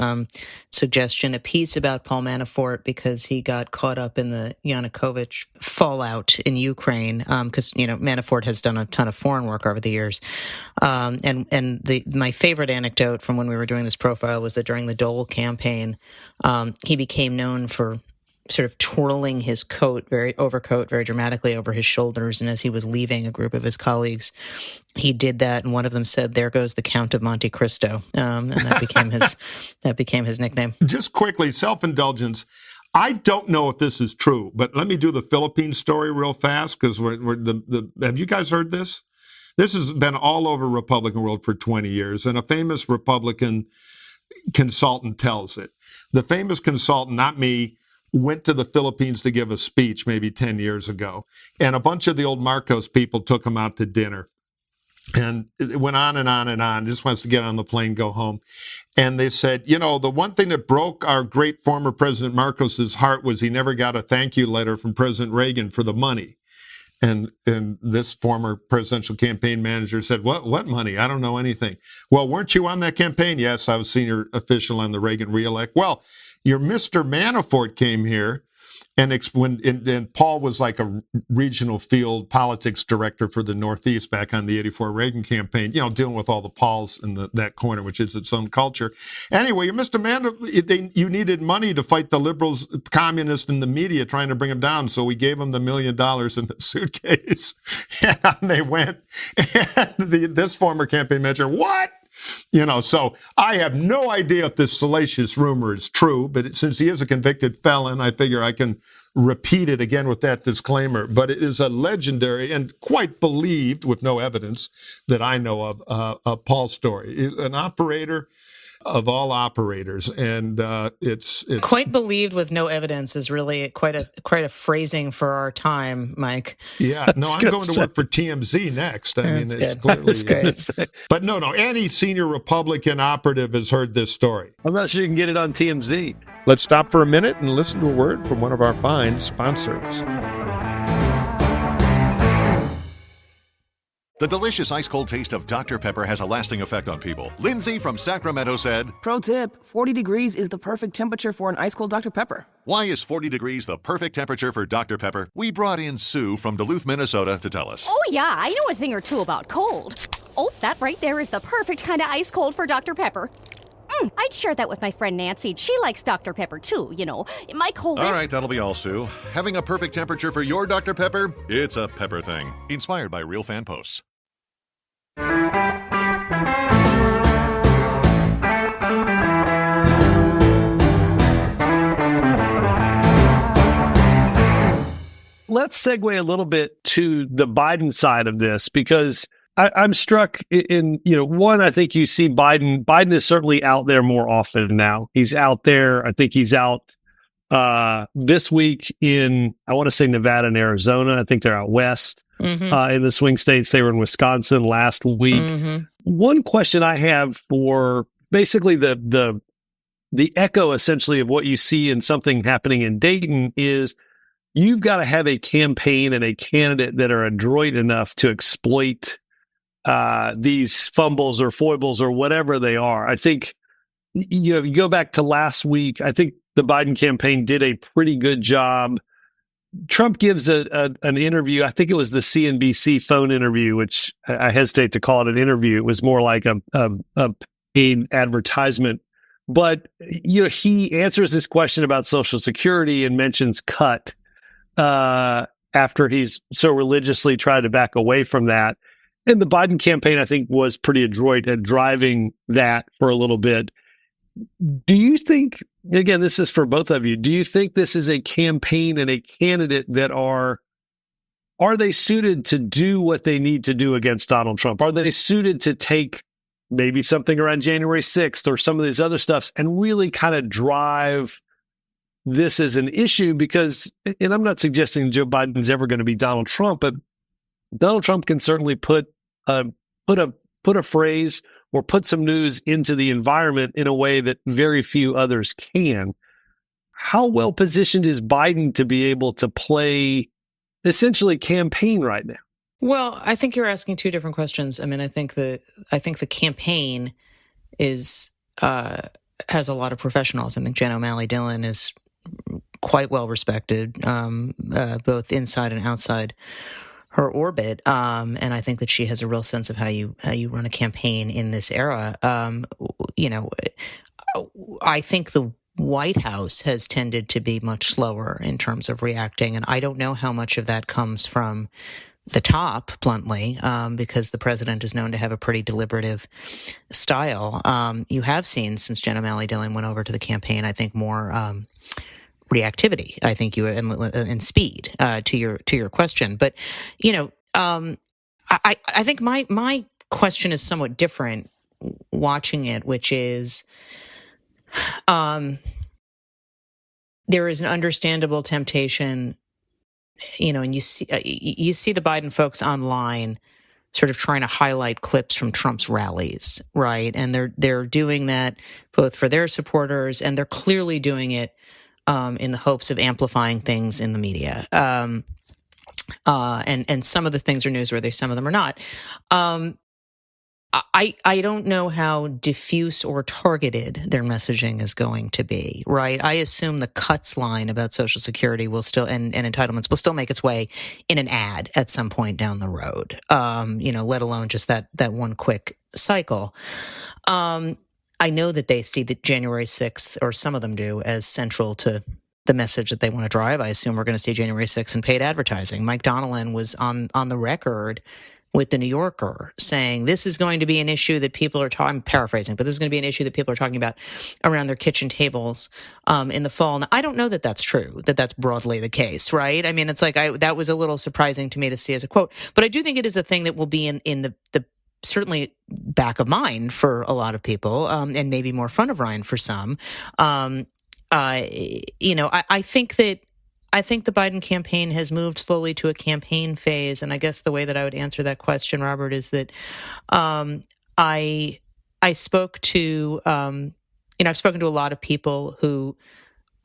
suggestion a piece about Paul Manafort because he got caught up in the Yanukovych fallout in Ukraine, because Manafort has done a ton of foreign work over the years. My favorite anecdote from when we were doing this profile was that during the Dole campaign, he became known for sort of twirling his overcoat very dramatically over his shoulders. And as he was leaving a group of his colleagues, he did that. And one of them said, "There goes the Count of Monte Cristo." And that became his nickname. Just quickly, self-indulgence. I don't know if this is true, but let me do the Philippines story real fast, because have you guys heard this? This has been all over Republican world for 20 years, and a famous Republican consultant tells it. The famous consultant, not me, went to the Philippines to give a speech maybe 10 years ago. And a bunch of the old Marcos people took him out to dinner. And it went on and on and on. Just wants to get on the plane, go home. And they said, the one thing that broke our great former President Marcos's heart was he never got a thank you letter from President Reagan for the money. And this former presidential campaign manager said, What money? I don't know anything. Well, weren't you on that campaign? Yes, I was senior official on the Reagan reelect. Well, your Mr. Manafort came here, and Paul was like a regional field politics director for the Northeast back on the '84 Reagan campaign, dealing with all the Pauls in that corner, which is its own culture. Anyway, your Mr. Manafort, you needed money to fight the liberals, communists, and the media trying to bring him down, so we gave him the $1 million in the suitcase, and they went. And this former campaign manager, what? So I have no idea if this salacious rumor is true, but since he is a convicted felon, I figure I can repeat it again with that disclaimer. But it is a legendary and quite believed, with no evidence that I know of, a Paul story. An operator of all operators, and it's quite believed with no evidence is really quite a phrasing for our time, Mike. Yeah, no, I'm going to work for TMZ next. I mean, it's clearly. But no, any senior Republican operative has heard this story. I'm not sure you can get it on TMZ. Let's stop for a minute and listen to a word from one of our fine sponsors. The delicious ice-cold taste of Dr. Pepper has a lasting effect on people. Lindsay from Sacramento said, Pro tip, 40 degrees is the perfect temperature for an ice-cold Dr. Pepper. Why is 40 degrees the perfect temperature for Dr. Pepper? We brought in Sue from Duluth, Minnesota to tell us. Oh, yeah, I know a thing or two about cold. Oh, that right there is the perfect kind of ice cold for Dr. Pepper. I'd share that with my friend Nancy. She likes Dr. Pepper, too, My coldest... All right, that'll be all, Sue. Having a perfect temperature for your Dr. Pepper? It's a pepper thing. Inspired by real fan posts. Let's let's segue a little bit to the Biden side of this, because I'm struck in, one, I think you see Biden is certainly out there more often now. He's out there. I think he's out this week in, I want to say Nevada and Arizona. I think they're out west in the swing states. They were in Wisconsin last week. One question I have for basically the echo essentially of what you see in something happening in Dayton is you've got to have a campaign and a candidate that are adroit enough to exploit these fumbles or foibles or whatever they are. I think, if you go back to last week, I think the Biden campaign did a pretty good job. Trump gives an interview. I think it was the CNBC phone interview, which I hesitate to call it an interview. It was more like a paid advertisement. But, he answers this question about Social Security and mentions cut after he's so religiously tried to back away from that. And the Biden campaign, I think, was pretty adroit at driving that for a little bit. Do you think, again, this is for both of you, do you think this is a campaign and a candidate that are they suited to do what they need to do against Donald Trump? Are they suited to take maybe something around January 6th or some of these other stuffs and really kind of drive this as an issue? Because, and I'm not suggesting Joe Biden's ever going to be Donald Trump, but Donald Trump can certainly put a phrase or put some news into the environment in a way that very few others can. How well positioned is Biden to be able to play essentially campaign right now? Well, I think you're asking two different questions. I mean, I think the campaign is has a lot of professionals. I think Jen O'Malley Dillon is quite well respected, both inside and outside her orbit, and I think that she has a real sense of how you run a campaign in this era. I think the White House has tended to be much slower in terms of reacting, and I don't know how much of that comes from the top, bluntly, because the president is known to have a pretty deliberative style. You have seen, since Jen O'Malley Dillon went over to the campaign, I think more reactivity, I think and speed to your question. But I think my question is somewhat different watching it, which is there is an understandable temptation, and you see the Biden folks online sort of trying to highlight clips from Trump's rallies, right? And they're doing that both for their supporters, and they're clearly doing it in the hopes of amplifying things in the media. And some of the things are newsworthy, some of them are not. I don't know how diffuse or targeted their messaging is going to be, right? I assume the cuts line about Social Security will still, and entitlements will still make its way in an ad at some point down the road, let alone just that one quick cycle. I know that they see the January 6th, or some of them do, as central to the message that they want to drive. I assume we're going to see January 6th in paid advertising. Mike Donnellan was on the record with the New Yorker saying this is going to be an issue that people are I'm paraphrasing, but this is going to be an issue that people are talking about around their kitchen tables in the fall. Now, I don't know that that's true, that that's broadly the case, right? I mean, it's like that was a little surprising to me to see as a quote, but I do think it is a thing that will be in the certainly back of mind for a lot of people, and maybe more front of mind for some. I think the Biden campaign has moved slowly to a campaign phase, and I guess the way that I would answer that question, Robert, is that I spoke to I've spoken to a lot of people who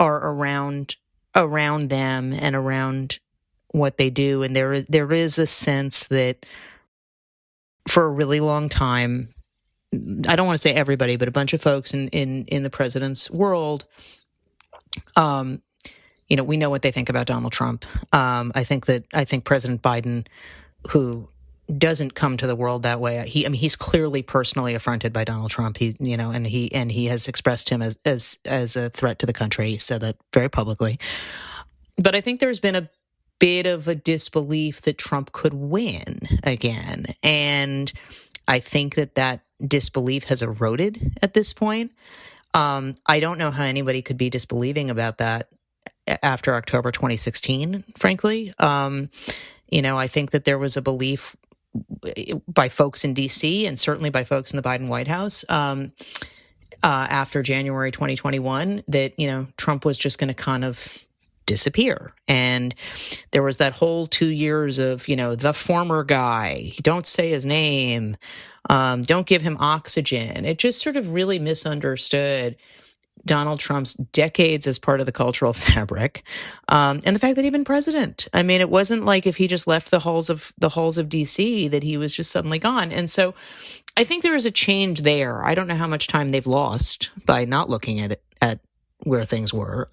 are around them and around what they do, and there is a sense that for a really long time, I don't want to say everybody, but a bunch of folks in the president's world, we know what they think about Donald Trump. I think President Biden, who doesn't come to the world that way, he's clearly personally affronted by Donald Trump. And he has expressed him as a threat to the country. He said that very publicly. But I think there's been a bit of a disbelief that Trump could win again, and I think that disbelief has eroded at this point. I don't know how anybody could be disbelieving about that after October 2016, frankly. I think that there was a belief by folks in D.C. and certainly by folks in the Biden White House after January 2021 that, Trump was just going to kind of disappear. And there was that whole 2 years of, the former guy, don't say his name, don't give him oxygen. It just sort of really misunderstood Donald Trump's decades as part of the cultural fabric, and the fact that he'd been president. I mean, it wasn't like if he just left the halls of D.C. that he was just suddenly gone. And so I think there is a change there. I don't know how much time they've lost by not looking at where things were.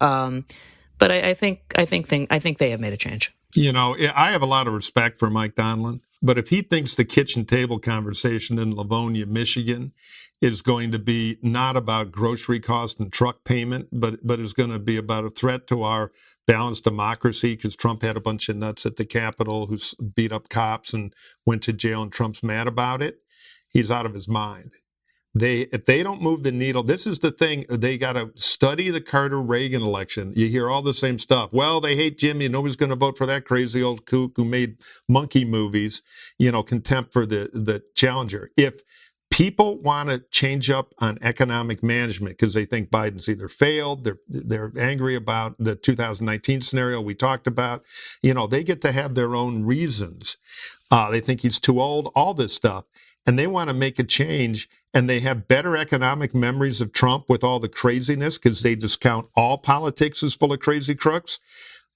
But I think they have made a change. I have a lot of respect for Mike Donilon, but if he thinks the kitchen table conversation in Livonia, Michigan, is going to be not about grocery cost and truck payment, but is going to be about a threat to our balanced democracy because Trump had a bunch of nuts at the Capitol who beat up cops and went to jail, and Trump's mad about it, he's out of his mind. If they don't move the needle, this is the thing, they got to study the Carter-Reagan election. You hear all the same stuff. Well, they hate Jimmy. Nobody's going to vote for that crazy old kook who made monkey movies, contempt for the challenger. If people want to change up on economic management because they think Biden's either failed, they're angry about the 2019 scenario we talked about, they get to have their own reasons. They think he's too old, all this stuff. And they want to make a change, and they have better economic memories of Trump with all the craziness because they discount all politics as full of crazy crooks.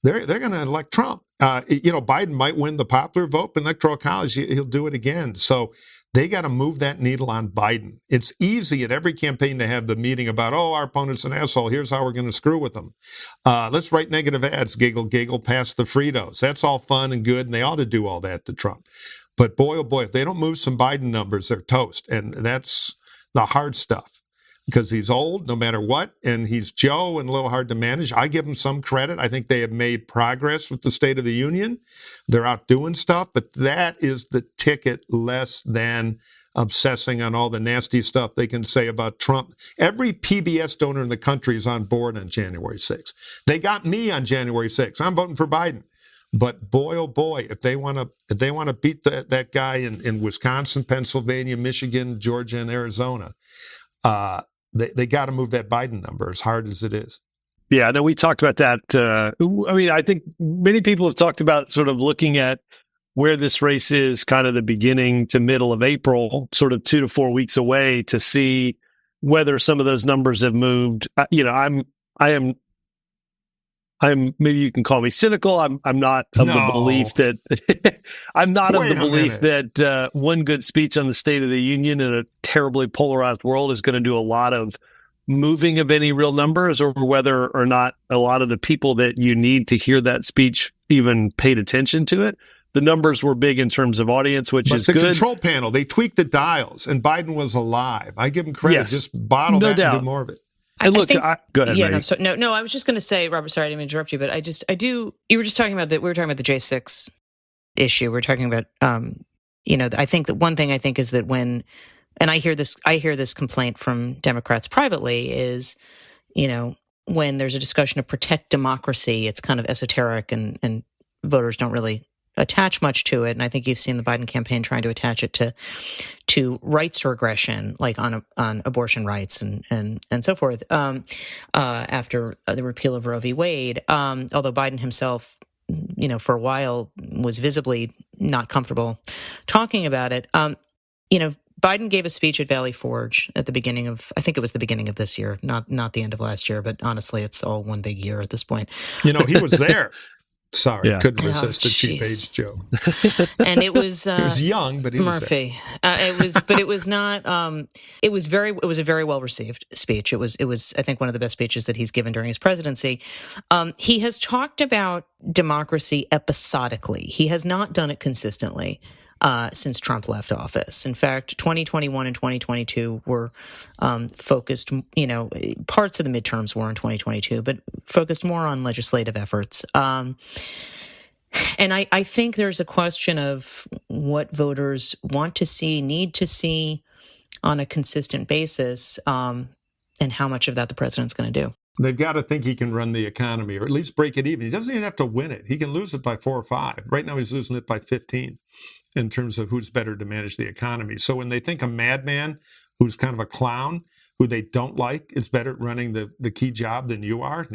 They're going to elect Trump. Biden might win the popular vote, but in electoral college, he'll do it again. So they got to move that needle on Biden. It's easy at every campaign to have the meeting about, our opponent's an asshole. Here's how we're going to screw with them. Let's write negative ads, giggle, giggle, pass the Fritos. That's all fun and good, and they ought to do all that to Trump. But boy, oh boy, if they don't move some Biden numbers, they're toast. And that's the hard stuff because he's old no matter what, and he's Joe and a little hard to manage. I give him some credit. I think they have made progress with the State of the Union. They're out doing stuff, but that is the ticket less than obsessing on all the nasty stuff they can say about Trump. Every PBS donor in the country is on board on January 6th. They got me on January 6th. I'm voting for Biden. But boy, oh boy, if they want to beat that guy in Wisconsin, Pennsylvania, Michigan, Georgia, and Arizona, they got to move that Biden number as hard as it is. Yeah, no, we talked about that. I think many people have talked about sort of looking at where this race is kind of the beginning to middle of April, sort of 2 to 4 weeks away to see whether some of those numbers have moved. I'm maybe you can call me cynical. I'm not of the belief that that one good speech on the State of the Union in a terribly polarized world is going to do a lot of moving of any real numbers, or whether or not a lot of the people that you need to hear that speech even paid attention to it. The numbers were big in terms of audience, which is good. The control panel, they tweaked the dials, and Biden was alive. I give him credit. Yes. Just bottle that and do more of it. And look, go ahead. Yeah, no, I was just going to say, Robert, sorry, I didn't mean to interrupt you, but you were just talking about we were talking about the J6 issue. We were talking about, I think that one thing I think is that and I hear this complaint from Democrats privately is, when there's a discussion of protect democracy, it's kind of esoteric and voters don't really attach much to it. And I think you've seen the Biden campaign trying to attach it to rights regression, like on abortion rights and so forth, after the repeal of Roe v. Wade. Although Biden himself, for a while was visibly not comfortable talking about it. Biden gave a speech at Valley Forge at the beginning of, I think it was the beginning of this year, not the end of last year, but honestly, it's all one big year at this point. He was there. Sorry, couldn't resist the cheap age joke. And it was it was young, but he Murphy. It was not. It was a very well received speech. It was I think one of the best speeches that he's given during his presidency. He has talked about democracy episodically. He has not done it consistently since Trump left office. In fact, 2021 and 2022 were focused, parts of the midterms were in 2022, but focused more on legislative efforts. And I think there's a question of what voters want to see, need to see on a consistent basis, and how much of that the president's going to do. They've got to think he can run the economy or at least break it even. He doesn't even have to win it. He can lose it by 4 or 5. Right now he's losing it by 15 in terms of who's better to manage the economy. So when they think a madman who's kind of a clown, who they don't like, is better at running the key job than you are,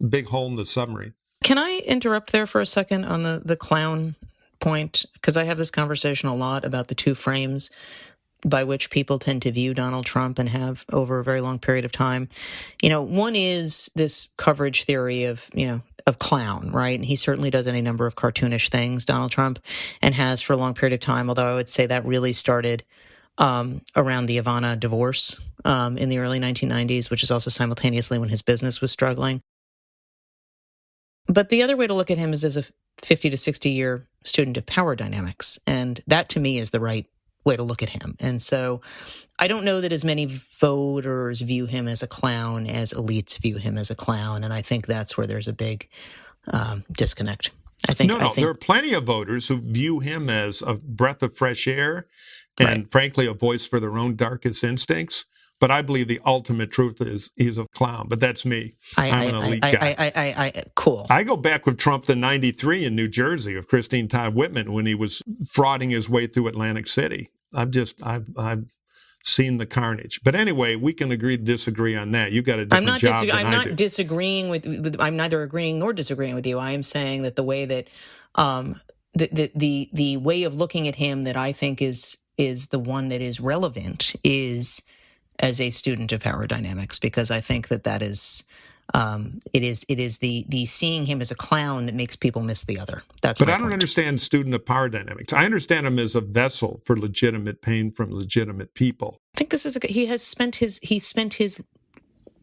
big hole in the submarine. Can I interrupt there for a second on the clown point? Because I have this conversation a lot about the two frames by which people tend to view Donald Trump and have over a very long period of time. One is this coverage theory of clown, right? And he certainly does any number of cartoonish things, Donald Trump, and has for a long period of time, although I would say that really started around the Ivana divorce in the early 1990s, which is also simultaneously when his business was struggling. But the other way to look at him is as a 50 to 60-year student of power dynamics. And that, to me, is the right way to look at him. And so I don't know that as many voters view him as a clown as elites view him as a clown. And I think that's where there's a big disconnect. There are plenty of voters who view him as a breath of fresh air and, frankly, a voice for their own darkest instincts. But I believe the ultimate truth is he's a clown. But that's me. I'm an elite guy. Cool. I go back with Trump to 93 in New Jersey of Christine Todd Whitman when he was frauding his way through Atlantic City. I've seen the carnage. But anyway, we can agree to disagree on that. You got a different job than I do. I'm not disagreeing with. I'm neither agreeing nor disagreeing with you. I am saying that the way that the way of looking at him that I think is the one that is relevant is as a student of power dynamics, because I think that is it is the seeing him as a clown that makes people miss the other. But I don't understand student of power dynamics. I understand him as a vessel for legitimate pain from legitimate people. I think he spent his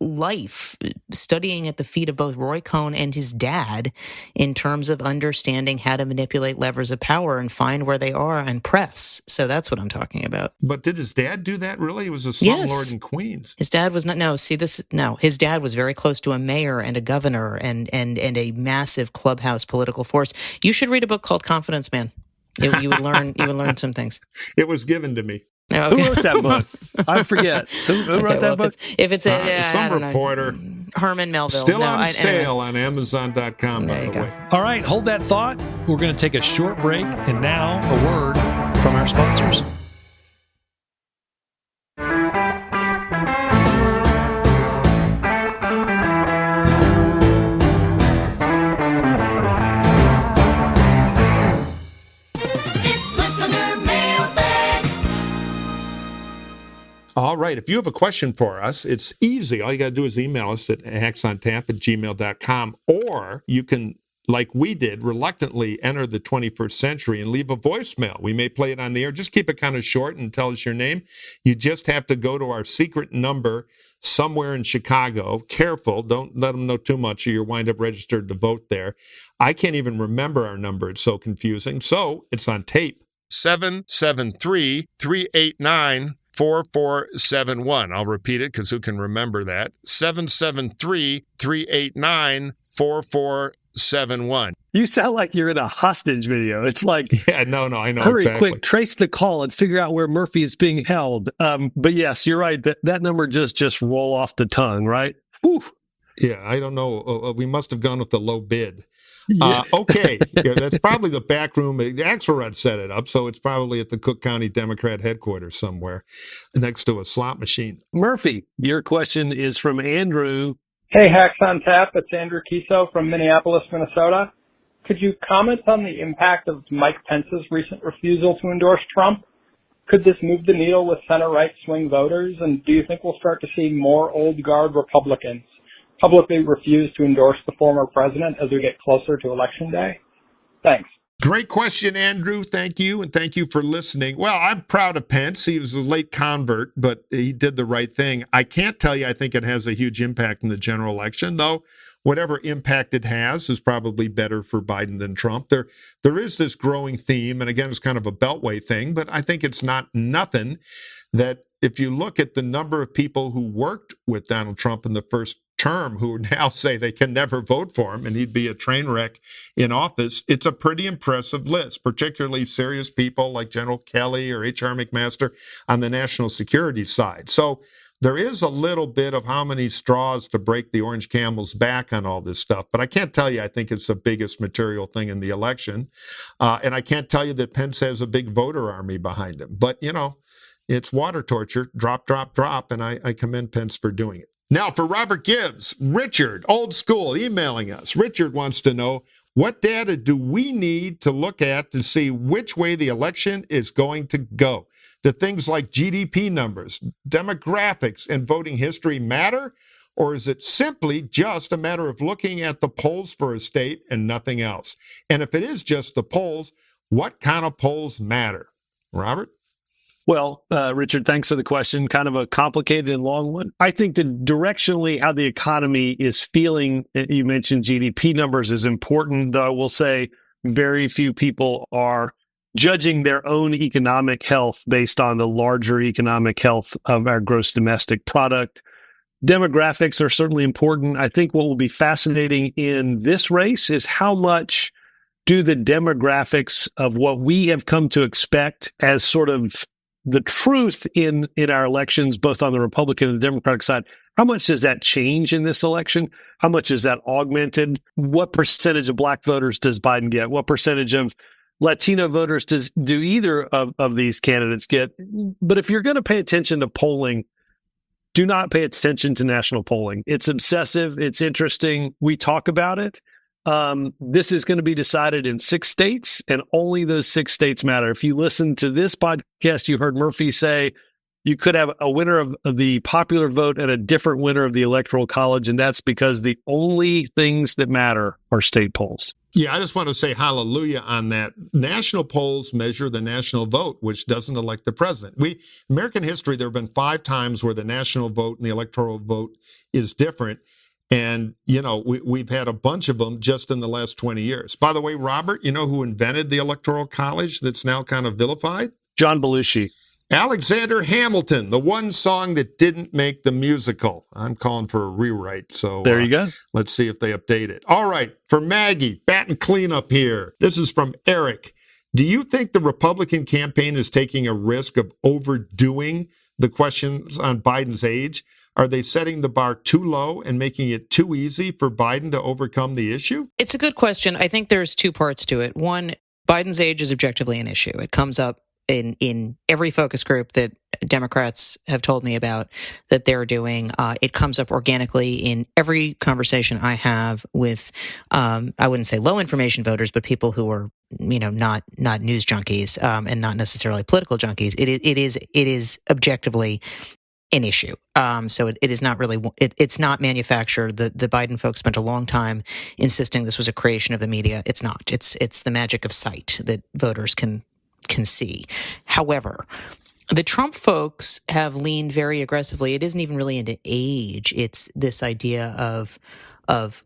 life studying at the feet of both Roy Cohn and his dad in terms of understanding how to manipulate levers of power and find where they are and press. So that's what I'm talking about. But did his dad do that really? He was a slumlord in Queens. His dad was not. His dad was very close to a mayor and a governor and a massive clubhouse political force. You should read a book called Confidence Man. You would learn some things. It was given to me. Okay. Who wrote that book? I forget. Who wrote that book? If it's some reporter. Herman Melville. Still on sale on Amazon.com, by the way. All right, hold that thought. We're going to take a short break, and now a word from our sponsors. All right. If you have a question for us, it's easy. All you got to do is email us at hacksontap@gmail.com, or you can, like we did, reluctantly enter the 21st century and leave a voicemail. We may play it on the air. Just keep it kind of short and tell us your name. You just have to go to our secret number somewhere in Chicago. Careful. Don't let them know too much or you'll wind up registered to vote there. I can't even remember our number. It's so confusing. So it's on tape. 773-389-4471. I'll repeat it because who can remember that? 773-389-4471. You sound like you're in a hostage video. It's like, I know hurry, exactly. Quick, trace the call and figure out where Murphy is being held. But yes, you're right. That number just roll off the tongue, right? Whew. Yeah, I don't know. We must have gone with the low bid. Yeah. Okay, that's probably the back room. Axelrod set it up, so it's probably at the Cook County Democrat headquarters somewhere next to a slot machine. Murphy, your question is from Andrew. Hey, Hacks on Tap. It's Andrew Kiso from Minneapolis, Minnesota. Could you comment on the impact of Mike Pence's recent refusal to endorse Trump? Could this move the needle with center-right swing voters? And do you think we'll start to see more old guard Republicans publicly refuse to endorse the former president as we get closer to Election Day? Thanks. Great question, Andrew. Thank you, and thank you for listening. Well, I'm proud of Pence. He was a late convert, but he did the right thing. I can't tell you I think it has a huge impact in the general election, though whatever impact it has is probably better for Biden than Trump. There is this growing theme, and again, it's kind of a beltway thing, but I think it's not nothing that if you look at the number of people who worked with Donald Trump in the first term who now say they can never vote for him and he'd be a train wreck in office, it's a pretty impressive list, particularly serious people like General Kelly or H.R. McMaster on the national security side. So there is a little bit of how many straws to break the orange camel's back on all this stuff. But I can't tell you I think it's the biggest material thing in the election. And I can't tell you that Pence has a big voter army behind him. But, it's water torture, drop, drop, drop. And I commend Pence for doing it. Now for Robert Gibbs, Richard, old school, emailing us. Richard wants to know, what data do we need to look at to see which way the election is going to go? Do things like GDP numbers, demographics, and voting history matter? Or is it simply just a matter of looking at the polls for a state and nothing else? And if it is just the polls, what kind of polls matter? Robert? Well, Richard, thanks for the question. Kind of a complicated and long one. I think that directionally how the economy is feeling, you mentioned GDP numbers, is important, though I will say very few people are judging their own economic health based on the larger economic health of our gross domestic product. Demographics are certainly important. I think what will be fascinating in this race is how much do the demographics of what we have come to expect as sort of the truth in our elections, both on the Republican and the Democratic side, how much does that change in this election? How much is that augmented? What percentage of black voters does Biden get? What percentage of Latino voters do either of these candidates get? But if you're going to pay attention to polling, do not pay attention to national polling. It's obsessive. It's interesting. We talk about it. This is going to be decided in 6 states, and only those 6 states matter. If you listen to this podcast, you heard Murphy say you could have a winner of the popular vote and a different winner of the Electoral College, and that's because the only things that matter are state polls. Yeah, I just want to say hallelujah on that. National polls measure the national vote, which doesn't elect the president. American history, there have been 5 times where the national vote and the electoral vote is different. And, we've had a bunch of them just in the last 20 years. By the way, Robert, you know who invented the Electoral College that's now kind of vilified? John Belushi. Alexander Hamilton, the one song that didn't make the musical. I'm calling for a rewrite. So there you go. Let's see if they update it. All right. For Maggie, batting cleanup here. This is from Eric. Do you think the Republican campaign is taking a risk of overdoing the questions on Biden's age? Are they setting the bar too low and making it too easy for Biden to overcome the issue? It's a good question. I think there's 2 parts to it. One, Biden's age is objectively an issue. It comes up in every focus group that Democrats have told me about that they're doing. It comes up organically in every conversation I have with, I wouldn't say low information voters, but people who are, not news junkies and not necessarily political junkies. It is objectively an issue. So it is not really, it's not manufactured. The Biden folks spent a long time insisting this was a creation of the media. It's not. It's the magic of sight that voters can see. However, the Trump folks have leaned very aggressively. It isn't even really into age. It's this idea of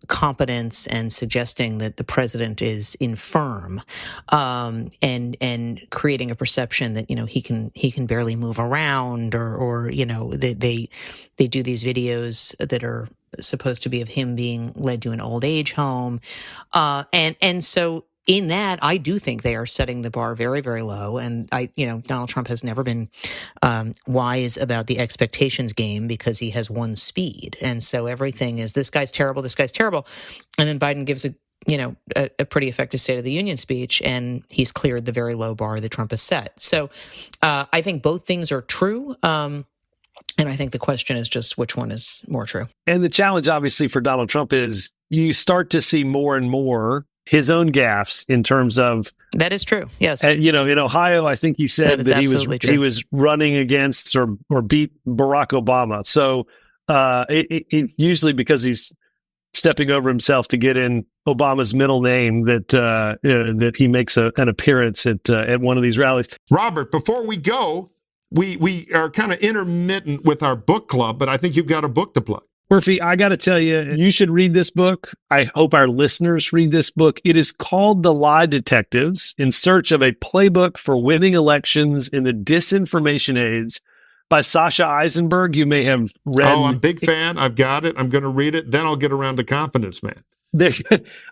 competence and suggesting that the president is infirm, and creating a perception that he can barely move around, or they do these videos that are supposed to be of him being led to an old age home, and so. In that, I do think they are setting the bar very, very low. And Donald Trump has never been wise about the expectations game because he has one speed. And so everything is, this guy's terrible, this guy's terrible. And then Biden gives a pretty effective State of the Union speech, and he's cleared the very low bar that Trump has set. So I think both things are true. And I think the question is just which one is more true. And the challenge, obviously, for Donald Trump is you start to see more and more his own gaffes in terms of that is true. Yes, in Ohio, I think he said that he was running against or beat Barack Obama. So it usually because he's stepping over himself to get in Obama's middle name that he makes an appearance at one of these rallies. Robert, before we go, we are kind of intermittent with our book club, but I think you've got a book to plug. Murphy, I got to tell you, you should read this book. I hope our listeners read this book. It is called The Lie Detectives: In Search of a Playbook for Winning Elections in the Disinformation Age by Sasha Eisenberg. You may have read. Oh, I'm a big fan. I've got it. I'm going to read it. Then I'll get around to Confidence Man.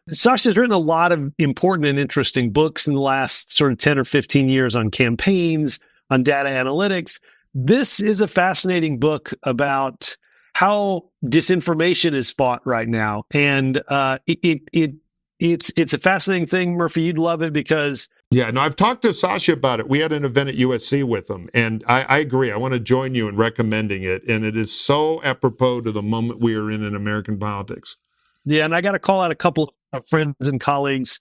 Sasha's written a lot of important and interesting books in the last sort of 10 or 15 years on campaigns, on data analytics. this is a fascinating book about how disinformation is fought right now, and it's a fascinating thing, Murphy. You'd love it because. Yeah, no, I've talked to Sasha about it. We had an event at USC with him, and I agree. I want to join you in recommending it, and it is so apropos to the moment we are in American politics. Yeah, and I got to call out a couple of friends and colleagues,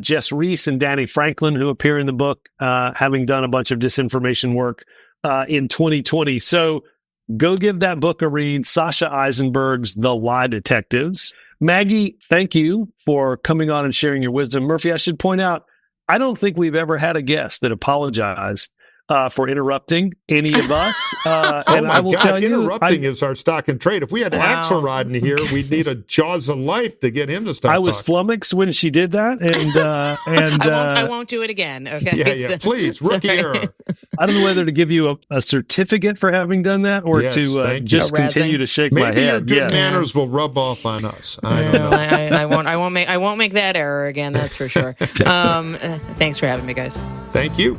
Jess Reese and Danny Franklin, who appear in the book, having done a bunch of disinformation work in 2020. So go give that book a read, Sasha Eisenberg's The Lie Detectives. Maggie, thank you for coming on and sharing your wisdom. Murphy, I should point out, I don't think we've ever had a guest that apologized for interrupting any of us. And I will tell you, interrupting is our stock and trade. If we had Axelrod in here, we'd need a jaws of life to get him to stop. I was flummoxed when she did that, and I won't do it again. Okay, yeah, please, rookie error. I don't know whether to give you a certificate for having done that or to just continue to shake my head. Maybe your good manners will rub off on us. I don't know. I won't make that error again. That's for sure. Thanks for having me, guys. Thank you.